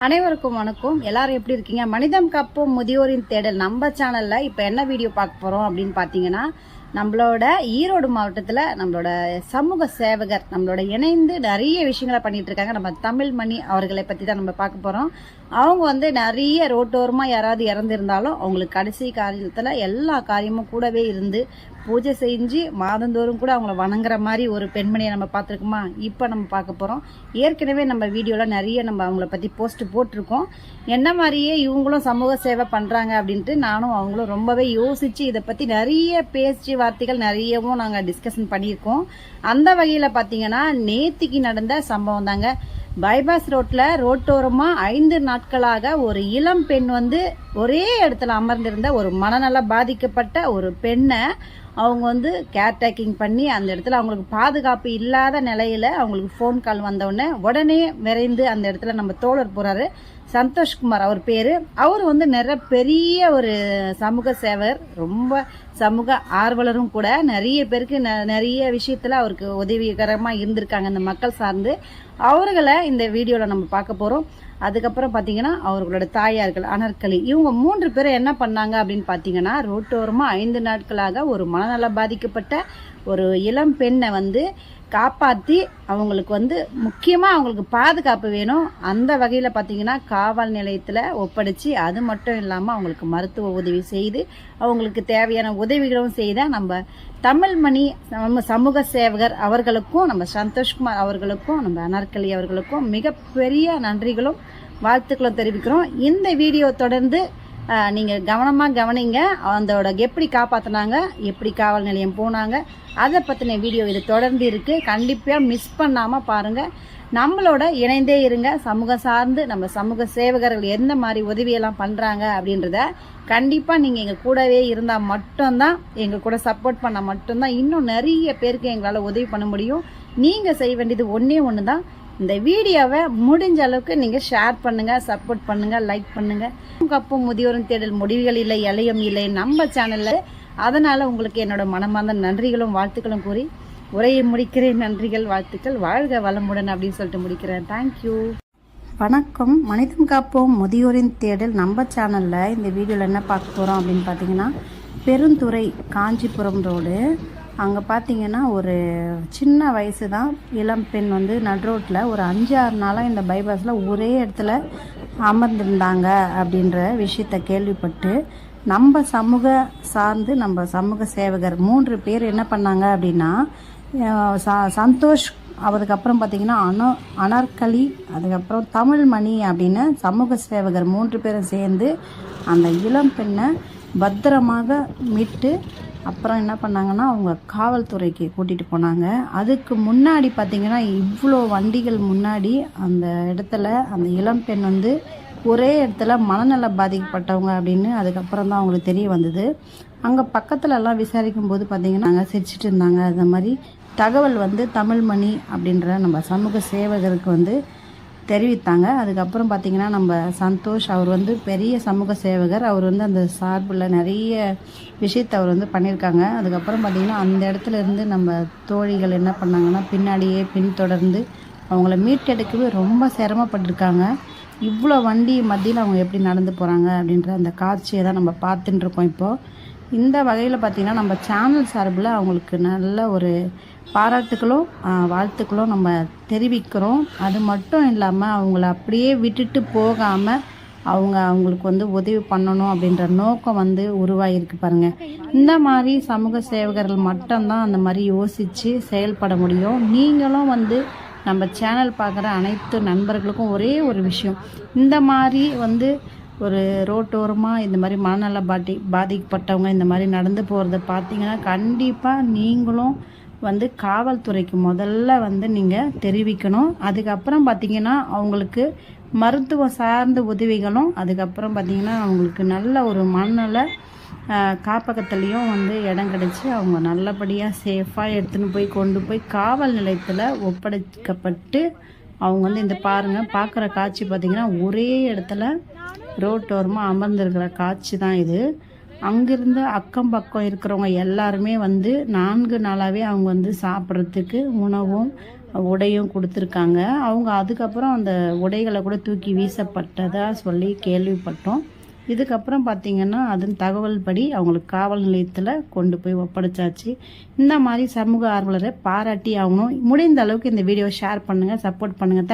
அனைவருக்கும் வணக்கம். எல்லாரும் எப்படி இருக்கீங்க? மனிதம் காப்போம் முதியோரின் தேடல் நம்ம சேனல்ல இப்ப என்ன வீடியோ பார்க்க போறோம் அப்படின்னு பாத்தீங்கன்னா, நம்மளோட ஈரோடு மாவட்டத்துல நம்மளோட சமூக சேவகர் நம்மளோட இணைந்து நிறைய விஷயங்களை பண்ணிட்டு இருக்காங்க. நம்ம தமிழ்மணி அவர்களை பத்தி தான் நம்ம பார்க்க போறோம். அவங்க நிறைய ரோட்டோரமா யாராவது இறந்திருந்தாலும் அவங்களுக்கு கடைசி காரியத்துல எல்லா காரியமும் கூடவே இருந்து பூஜை செஞ்சு மாதந்தோறும் கூட அவங்கள வணங்குற மாதிரி ஒரு பெண்மணியை நம்ம பார்த்துருக்கோமா? இப்போ நம்ம பார்க்க போகிறோம். ஏற்கனவே நம்ம வீடியோவில் நிறைய நம்ம அவங்கள பற்றி போஸ்ட் போட்டிருக்கோம். என்ன மாதிரியே இவங்களும் சமூக சேவை பண்ணுறாங்க அப்படின்ட்டு நானும் அவங்களும் ரொம்பவே யோசித்து இதை பற்றி நிறைய பேச்சு வார்த்தைகள் நிறையவும் நாங்கள் டிஸ்கஷன் பண்ணியிருக்கோம். அந்த வகையில் பார்த்தீங்கன்னா நேத்திக்கு நடந்த சம்பவம் தாங்க. பைபாஸ் ரோட்ல ரோட்டோரமா 5 நாட்களாக ஒரு இளம் பெண் ஒரே இடத்துல அமர்ந்திருந்த ஒரு மனநல பாதிக்கப்பட்ட ஒரு பெண்ணை அவங்க கேர் டேக்கிங் பண்ணி அந்த இடத்துல அவங்களுக்கு பாதுகாப்பு இல்லாத நிலையில அவங்களுக்கு ஃபோன் கால் உடனே விரைந்து அந்த இடத்துல நம்ம தோழர் போறாரு சந்தோஷ்குமார் அவர் பேரு. அவர் நிறைய பெரிய ஒரு சமூக சேவர், ரொம்ப சமூக ஆர்வலரும் கூட. நிறைய பேருக்கு நிறைய விஷயத்துல அவருக்கு உதவிகரமா இருந்திருக்காங்க இந்த மக்கள் சார்ந்து. அவர்களை இந்த வீடியோல நம்ம பார்க்க போறோம். அதுக்கப்புறம் பாத்தீங்கன்னா அவர்களோட தாயார்கள் அனர்கலி, இவங்க 3 பேரும் என்ன பண்ணாங்க அப்படின்னு பாத்தீங்கன்னா, ரோட்டோரமா 5 நாட்களாக ஒரு மனநல பாதிக்கப்பட்ட ஒரு இளம் பெண்ணை காப்பாத்தி அவங்களுக்கு முக்கியமா அவங்களுக்கு பாதுகாப்பு வேணும். அந்த வகையில பாத்தீங்கன்னா காவல் நிலையத்துல ஒப்படைச்சு, அது மட்டும் இல்லாம அவங்களுக்கு மருத்துவ உதவி செய்து அவங்களுக்கு தேவையான உதவிகளும் செய்த நம்ம தமிழ்மணி சமூக சேவகர் அவர்களுக்கும், நம்ம சந்தோஷ்குமார் அவர்களுக்கும், நம்ம அனர்கலி அவர்களுக்கும் மிகப்பெரிய நன்றிகளும் வாழ்த்துக்களும் தெரிவிக்கிறோம். இந்த வீடியோ தொடர்ந்து நீங்க கவனமா கவனிங்க. அதோட எப்படி காப்பாத்தினாங்க, எப்படி காவல் நிலையம் போனாங்க, அதை பத்தின வீடியோ இது தொடர்ந்து இருக்கு. கண்டிப்பா மிஸ் பண்ணாம பாருங்க. நம்மளோட இணைந்தே இருங்க. சமூகம் சார்ந்து நம்ம சமூக சேவகர்கள் எந்த மாதிரி உதவியெல்லாம் பண்றாங்க அப்படின்றத கண்டிப்பா நீங்க எங்க கூடவே இருந்தா மட்டும்தான், எங்க கூட சப்போர்ட் பண்ணா மட்டும்தான் இன்னும் நிறைய பேருக்கு எங்களால உதவி பண்ண முடியும். நீங்க செய்ய வேண்டியது ஒன்னே ஒண்ணுதான், இந்த வீடியோவை முடிஞ்ச அளவுக்கு நீங்க ஷேர் பண்ணுங்க, சப்போர்ட் பண்ணுங்க, லைக் பண்ணுங்க. அப்போ முதியோரின் தேடல் முடிவுகள் இல்லை, இளையம் இல்லை நம்ம சேனல்ல. அதனால உங்களுக்கு என்னோட மனமார்ந்த நன்றிகளும் வாழ்த்துக்களும் கூறி உரையை முடிக்கிறேன். நன்றிகள், வாழ்த்துக்கள், வாழ்க வளமுடன் அப்படின்னு சொல்லிட்டு முடிக்கிறேன். தேங்க்யூ. வணக்கம். மனிதம் காப்போம் முதியோரின் தேடல் நம்ம சேனல்ல இந்த வீடியோல என்ன பார்க்க போறோம் அப்படின்னு பாத்தீங்கன்னா, பெருந்துறை காஞ்சிபுரம் ரோடு. அங்கே பார்த்தீங்கன்னா ஒரு சின்ன வயசு தான் இளம் பெண் நடுரோட்டில் ஒரு 5-6 நாளாக இந்த பைபாஸில் ஒரே இடத்துல அமர்ந்திருந்தாங்க அப்படின்ற விஷயத்தை கேள்விப்பட்டு நம்ம சமூக சார்ந்து நம்ம சமூக சேவகர் 3 பேர் என்ன பண்ணாங்க அப்படின்னா, சந்தோஷ், அதுக்கப்புறம் பார்த்தீங்கன்னா அனர்கலி, அதுக்கப்புறம் தமிழ்மணி அப்படின்னு சமூக சேவகர் 3 பேரும் சேர்ந்து அந்த இளம் பெண்ணை பத்திரமாக மீட்டு அப்புறம் என்ன பண்ணாங்கன்னா அவங்க காவல்துறைக்கு கூட்டிகிட்டு போனாங்க. அதுக்கு முன்னாடி பார்த்தீங்கன்னா இவ்வளோ வண்டிகள் முன்னாடி அந்த இடத்துல அந்த இளம் பெண் ஒரே இடத்துல மனநல பாதிக்கப்பட்டவங்க அப்படின்னு அதுக்கப்புறம் தான் அவங்களுக்கு தெரிய வந்தது. அங்கே பக்கத்துலலாம் விசாரிக்கும் போது பார்த்தீங்கன்னா நாங்கள் சிரிச்சிட்டு இருந்தாங்க. அந்த மாதிரி தகவல் தமிழ்மணி அப்படின்ற நம்ம சமூக சேவகருக்கு தெரிவித்தாங்க. அதுக்கப்புறம் பார்த்தீங்கன்னா நம்ம சந்தோஷ் அவர் பெரிய சமூக சேவகர். அவர் அந்த சார்பில் நிறைய விஷயத்தை அவர் பண்ணியிருக்காங்க. அதுக்கப்புறம் பார்த்தீங்கன்னா அந்த இடத்துல இருந்து நம்ம தோழிகள் என்ன பண்ணாங்கன்னா பின்னாடியே பின்தொடர்ந்து அவங்கள மீட்டெடுக்கவே ரொம்ப சிரமப்பட்டிருக்காங்க. இவ்வளோ வண்டி மத்தியில் அவங்க எப்படி நடந்து போகிறாங்க அப்படின்ற அந்த காட்சியை தான் நம்ம பார்த்துட்டு இருக்கோம். இப்போது இந்த வகையில் பார்த்திங்கன்னா நம்ம சேனல் சார்பில் அவங்களுக்கு நல்ல ஒரு பாராட்டுகளும் வாழ்த்துக்களும் நம்ம தெரிவிக்கிறோம். அது மட்டும் இல்லாமல் அவங்கள அப்படியே விட்டுட்டு போகாமல் அவங்களுக்கு உதவி பண்ணணும் அப்படின்ற நோக்கம் உருவாகிருக்கு பாருங்கள். இந்த மாதிரி சமூக சேவகர்கள் மட்டும்தான் அந்த மாதிரி யோசித்து செயல்பட முடியும். நீங்களும் நம்ம சேனல் பார்க்குற அனைத்து நண்பர்களுக்கும் ஒரே ஒரு விஷயம், இந்த மாதிரி ஒரு ரோட்டோரமாக இந்த மாதிரி மனநல பாதிக்கப்பட்டவங்க இந்த மாதிரி நடந்து போகிறத பார்த்தீங்கன்னா கண்டிப்பாக நீங்களும் காவல்துறைக்கு முதல்ல நீங்கள் தெரிவிக்கணும். அதுக்கப்புறம் பார்த்தீங்கன்னா அவங்களுக்கு மருத்துவ சார்ந்த உதவிகளும், அதுக்கப்புறம் பார்த்தீங்கன்னா அவங்களுக்கு நல்ல ஒரு மனநல காப்பகத்துலேயும் இடம் கிடச்சி அவங்க நல்லபடியாக சேஃபாக எடுத்துன்னு போய் கொண்டு போய் காவல் நிலையத்தில் ஒப்படைக்கப்பட்டு அவங்க இந்த பாருங்கள் பார்க்குற காட்சி பார்த்திங்கன்னா ஒரே இடத்துல ரோட்டோரமாக அமர்ந்திருக்கிற காட்சி தான் இது. அங்கிருந்து அக்கம் பக்கம் இருக்கிறவங்க எல்லாருமே 4 நாளாகவே அவங்க சாப்பிட்றதுக்கு உணவும் உடையும் கொடுத்துருக்காங்க. அவங்க அதுக்கப்புறம் அந்த உடைகளை கூட தூக்கி வீசப்பட்டதாக சொல்லி கேள்விப்பட்டோம். இதுக்கப்புறம் பார்த்திங்கன்னா அதன் தகவல் படி அவங்களுக்கு காவல் நிலையத்தில் கொண்டு போய் ஒப்படைச்சாச்சு. இந்த மாதிரி சமூக ஆர்வலரை பாராட்டி ஆகணும். முடிந்த அளவுக்கு இந்த வீடியோ ஷேர் பண்ணுங்கள், சப்போர்ட் பண்ணுங்கள்.